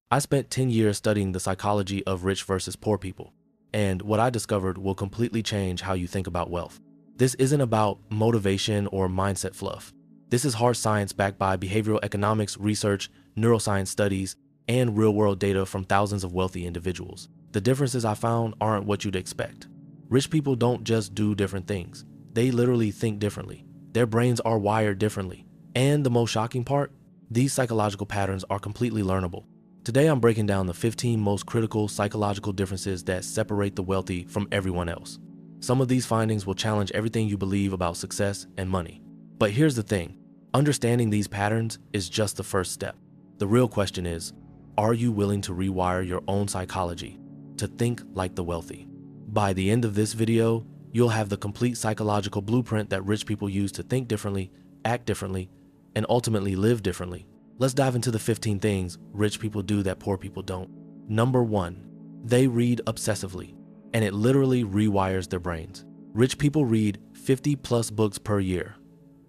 I spent 10 years studying the psychology of rich versus poor people, and what I discovered will completely change how you think about wealth. This isn't about motivation or mindset fluff. This is hard science backed by behavioral economics research, neuroscience studies, and real-world data from thousands of wealthy individuals. The differences I found aren't what you'd expect. Rich people don't just do different things. They literally think differently. Their brains are wired differently. And the most shocking part, these psychological patterns are completely learnable. Today, I'm breaking down the 15 most critical psychological differences that separate the wealthy from everyone else. Some of these findings will challenge everything you believe about success and money. But here's the thing, understanding these patterns is just the first step. The real question is, are you willing to rewire your own psychology to think like the wealthy? By the end of this video, you'll have the complete psychological blueprint that rich people use to think differently, act differently, and ultimately live differently. Let's dive into the 15 things rich people do that poor people don't. Number 1, they read obsessively, and it literally rewires their brains. Rich people read 50 plus books per year.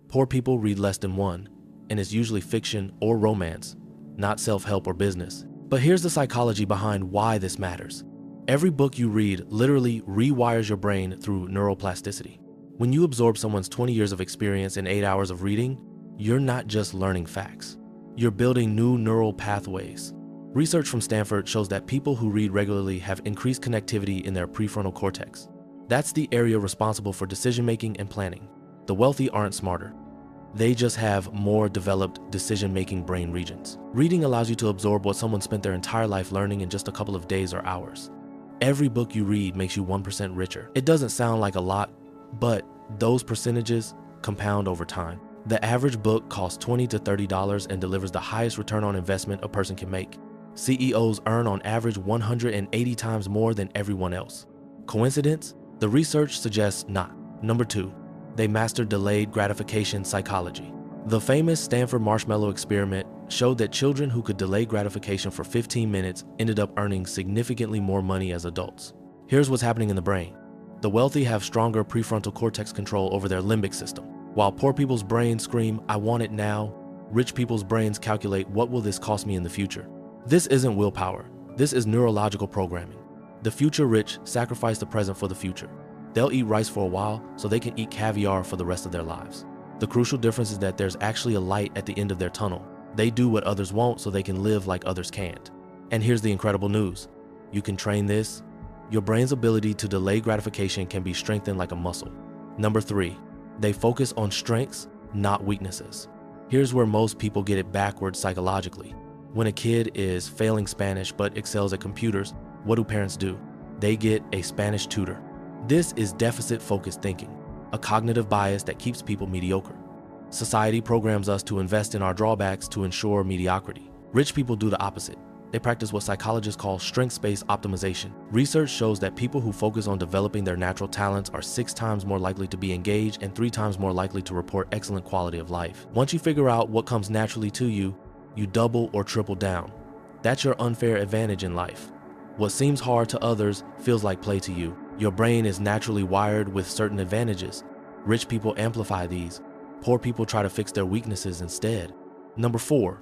Poor people read less than one, and it's usually fiction or romance, not self-help or business. But here's the psychology behind why this matters. Every book you read literally rewires your brain through neuroplasticity. When you absorb someone's 20 years of experience in 8 hours of reading, you're not just learning facts. You're building new neural pathways. Research from Stanford shows that people who read regularly have increased connectivity in their prefrontal cortex. That's the area responsible for decision-making and planning. The wealthy aren't smarter. They just have more developed decision-making brain regions. Reading allows you to absorb what someone spent their entire life learning in just a couple of days or hours. Every book you read makes you 1% richer. It doesn't sound like a lot, but those percentages compound over time. The average book costs $20 to $30 and delivers the highest return on investment a person can make. CEOs earn on average 180 times more than everyone else. Coincidence? The research suggests not. Number 2, they master delayed gratification psychology. The famous Stanford marshmallow experiment showed that children who could delay gratification for 15 minutes ended up earning significantly more money as adults. Here's what's happening in the brain. The wealthy have stronger prefrontal cortex control over their limbic system. While poor people's brains scream, "I want it now," rich people's brains calculate, "What will this cost me in the future?" This isn't willpower. This is neurological programming. The future rich sacrifice the present for the future. They'll eat rice for a while so they can eat caviar for the rest of their lives. The crucial difference is that there's actually a light at the end of their tunnel. They do what others won't so they can live like others can't. And here's the incredible news. You can train this. Your brain's ability to delay gratification can be strengthened like a muscle. Number 3, they focus on strengths, not weaknesses. Here's where most people get it backwards psychologically. When a kid is failing Spanish but excels at computers, what do parents do? They get a Spanish tutor. This is deficit-focused thinking, a cognitive bias that keeps people mediocre. Society programs us to invest in our drawbacks to ensure mediocrity. Rich people do the opposite. They practice what psychologists call strengths-based optimization. Research shows that people who focus on developing their natural talents are 6 times more likely to be engaged and 3 times more likely to report excellent quality of life. Once you figure out what comes naturally to you, you double or triple down. That's your unfair advantage in life. What seems hard to others feels like play to you. Your brain is naturally wired with certain advantages. Rich people amplify these. Poor people try to fix their weaknesses instead. Number 4,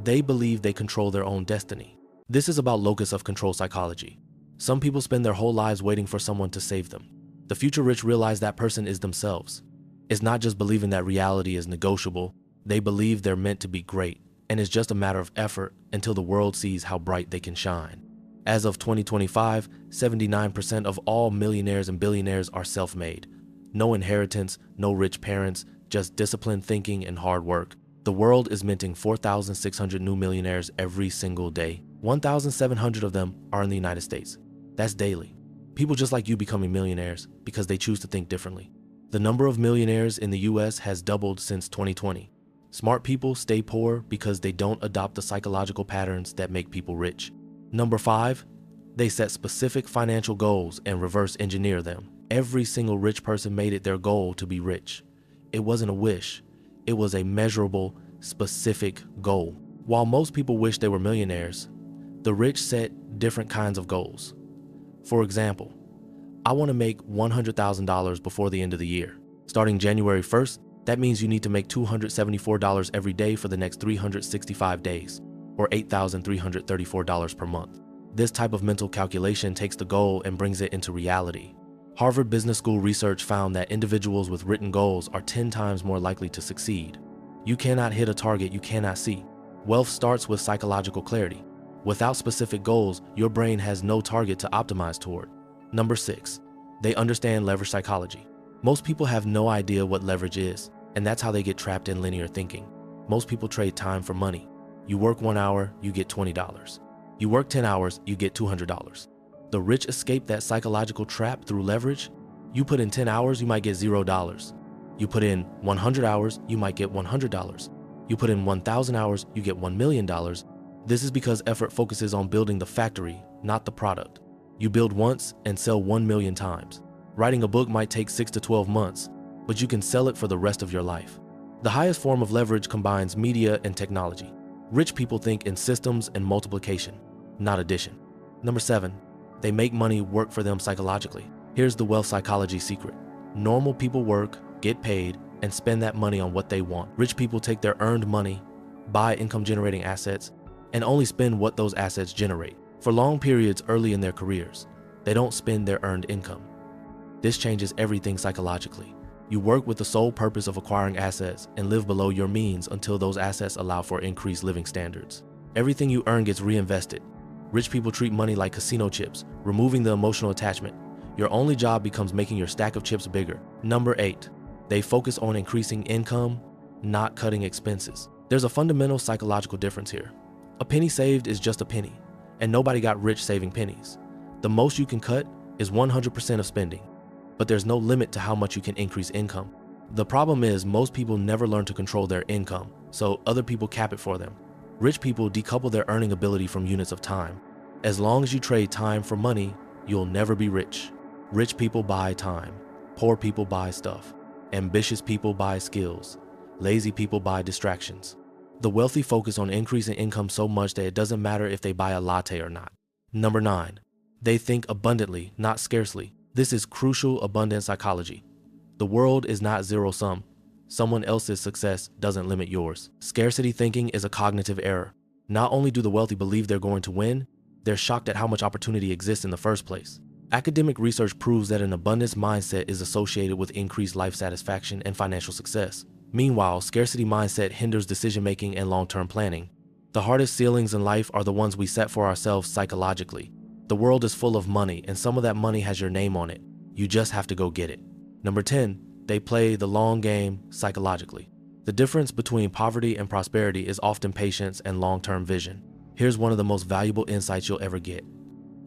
they believe they control their own destiny. This is about locus of control psychology. Some people spend their whole lives waiting for someone to save them. The future rich realize that person is themselves. It's not just believing that reality is negotiable. They believe they're meant to be great, and it's just a matter of effort until the world sees how bright they can shine. As of 2025, 79% of all millionaires and billionaires are self-made. No inheritance, no rich parents, just disciplined thinking and hard work. The world is minting 4,600 new millionaires every single day. 1,700 of them are in the United States. That's daily. People just like you becoming millionaires because they choose to think differently. The number of millionaires in the US has doubled since 2020. Smart people stay poor because they don't adopt the psychological patterns that make people rich. Number 5, they set specific financial goals and reverse engineer them. Every single rich person made it their goal to be rich. It wasn't a wish. It was a measurable, specific goal. While most people wish they were millionaires, the rich set different kinds of goals. For example, I want to make $100,000 before the end of the year. Starting January 1st, that means you need to make $274 every day for the next 365 days. or $8,334 per month. This type of mental calculation takes the goal and brings it into reality. Harvard Business School research found that individuals with written goals are 10 times more likely to succeed. You cannot hit a target you cannot see. Wealth starts with psychological clarity. Without specific goals, your brain has no target to optimize toward. Number 6, they understand leverage psychology. Most people have no idea what leverage is, and that's how they get trapped in linear thinking. Most people trade time for money. You work 1 hour, you get $20. You work 10 hours, you get $200. The rich escape that psychological trap through leverage. You put in 10 hours, you might get $0. You put in 100 hours, you might get $100. You put in 1,000 hours, you get $1 million. This is because effort focuses on building the factory, not the product. You build once and sell 1 million times. Writing a book might take 6 to 12 months, but you can sell it for the rest of your life. The highest form of leverage combines media and technology. Rich people think in systems and multiplication, not addition. Number 7, they make money work for them psychologically. Here's the wealth psychology secret. Normal people work, get paid, and spend that money on what they want. Rich people take their earned money, buy income-generating assets, and only spend what those assets generate. For long periods early in their careers, they don't spend their earned income. This changes everything psychologically. You work with the sole purpose of acquiring assets and live below your means until those assets allow for increased living standards. Everything you earn gets reinvested. Rich people treat money like casino chips, removing the emotional attachment. Your only job becomes making your stack of chips bigger. Number 8, they focus on increasing income, not cutting expenses. There's a fundamental psychological difference here. A penny saved is just a penny, and nobody got rich saving pennies. The most you can cut is 100% of spending, but there's no limit to how much you can increase income. The problem is most people never learn to control their income, so other people cap it for them. Rich people decouple their earning ability from units of time. As long as you trade time for money, you'll never be rich. Rich people buy time. Poor people buy stuff. Ambitious people buy skills. Lazy people buy distractions. The wealthy focus on increasing income so much that it doesn't matter if they buy a latte or not. Number 9, they think abundantly, not scarcely. This is crucial abundance psychology. The world is not zero-sum. Someone else's success doesn't limit yours. Scarcity thinking is a cognitive error. Not only do the wealthy believe they're going to win, they're shocked at how much opportunity exists in the first place. Academic research proves that an abundance mindset is associated with increased life satisfaction and financial success. Meanwhile, scarcity mindset hinders decision-making and long-term planning. The hardest ceilings in life are the ones we set for ourselves psychologically. The world is full of money, and some of that money has your name on it. You just have to go get it. Number 10, they play the long game psychologically. The difference between poverty and prosperity is often patience and long-term vision. Here's one of the most valuable insights you'll ever get.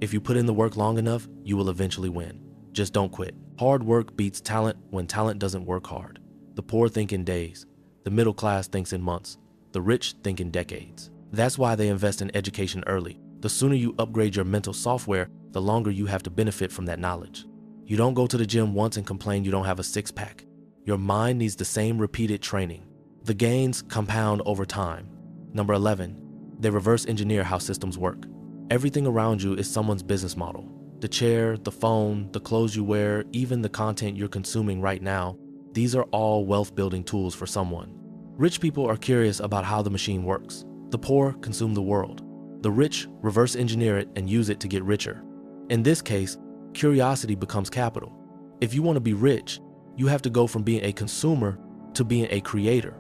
If you put in the work long enough, you will eventually win. Just don't quit. Hard work beats talent when talent doesn't work hard. The poor think in days. The middle class thinks in months. The rich think in decades. That's why they invest in education early. The sooner you upgrade your mental software, the longer you have to benefit from that knowledge. You don't go to the gym once and complain you don't have a six-pack. Your mind needs the same repeated training. The gains compound over time. Number 11, they reverse engineer how systems work. Everything around you is someone's business model. The chair, the phone, the clothes you wear, even the content you're consuming right now, these are all wealth-building tools for someone. Rich people are curious about how the machine works. The poor consume the world. The rich reverse engineer it and use it to get richer. In this case, curiosity becomes capital. If you want to be rich, you have to go from being a consumer to being a creator.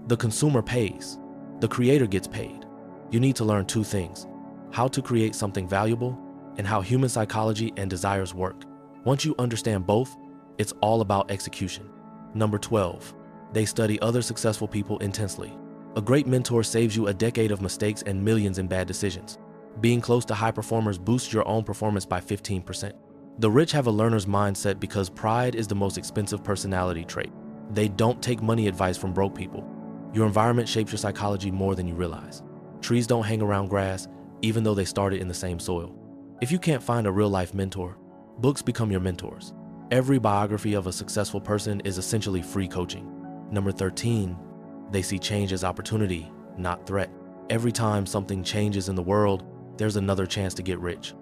The consumer pays. The creator gets paid. You need to learn 2 things: how to create something valuable and how human psychology and desires work. Once you understand both, it's all about execution. Number 12, they study other successful people intensely. A great mentor saves you a decade of mistakes and millions in bad decisions. Being close to high performers boosts your own performance by 15%. The rich have a learner's mindset because pride is the most expensive personality trait. They don't take money advice from broke people. Your environment shapes your psychology more than you realize. Trees don't hang around grass, even though they started in the same soil. If you can't find a real-life mentor, books become your mentors. Every biography of a successful person is essentially free coaching. Number 13, they see change as opportunity, not threat. Every time something changes in the world, there's another chance to get rich.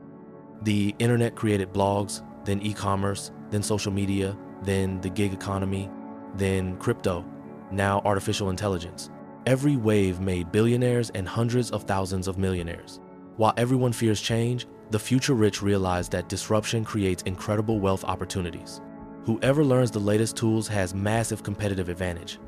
The internet created blogs, then e-commerce, then social media, then the gig economy, then crypto, now artificial intelligence. Every wave made billionaires and hundreds of thousands of millionaires. While everyone fears change, the future rich realize that disruption creates incredible wealth opportunities. Whoever learns the latest tools has massive competitive advantage.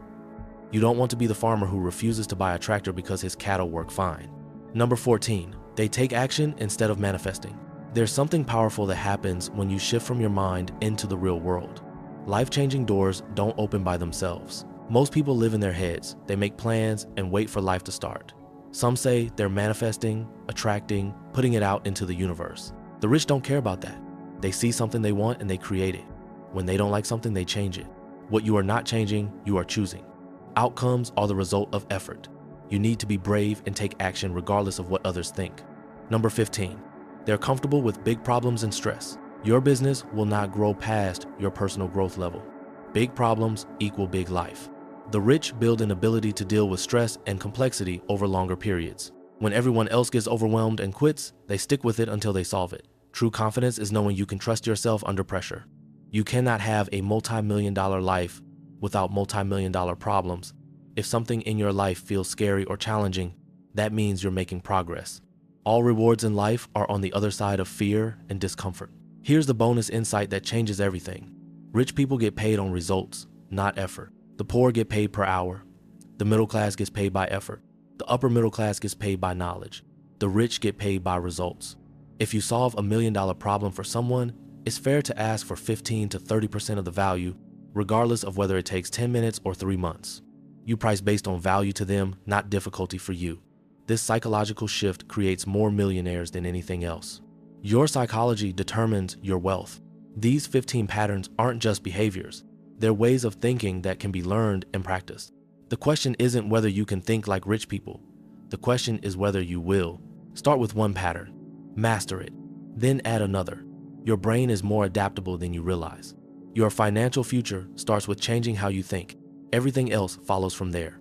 You don't want to be the farmer who refuses to buy a tractor because his cattle work fine. Number 14, they take action instead of manifesting. There's something powerful that happens when you shift from your mind into the real world. Life-changing doors don't open by themselves. Most people live in their heads. They make plans and wait for life to start. Some say they're manifesting, attracting, putting it out into the universe. The rich don't care about that. They see something they want and they create it. When they don't like something, they change it. What you are not changing, you are choosing. Outcomes are the result of effort. You need to be brave and take action regardless of what others think. Number 15, they're comfortable with big problems and stress. Your business will not grow past your personal growth level. Big problems equal big life. The rich build an ability to deal with stress and complexity over longer periods. When everyone else gets overwhelmed and quits, they stick with it until they solve it. True confidence is knowing you can trust yourself under pressure. You cannot have a multi-million-dollar life without multi-million-dollar problems. If something in your life feels scary or challenging, that means you're making progress. All rewards in life are on the other side of fear and discomfort. Here's the bonus insight that changes everything. Rich people get paid on results, not effort. The poor get paid per hour. The middle class gets paid by effort. The upper middle class gets paid by knowledge. The rich get paid by results. If you solve $1 million problem for someone, it's fair to ask for 15 to 30% of the value, regardless of whether it takes 10 minutes or 3 months. You price based on value to them, not difficulty for you. This psychological shift creates more millionaires than anything else. Your psychology determines your wealth. These 15 patterns aren't just behaviors. They're ways of thinking that can be learned and practiced. The question isn't whether you can think like rich people. The question is whether you will. Start with one pattern, master it, then add another. Your brain is more adaptable than you realize. Your financial future starts with changing how you think. Everything else follows from there.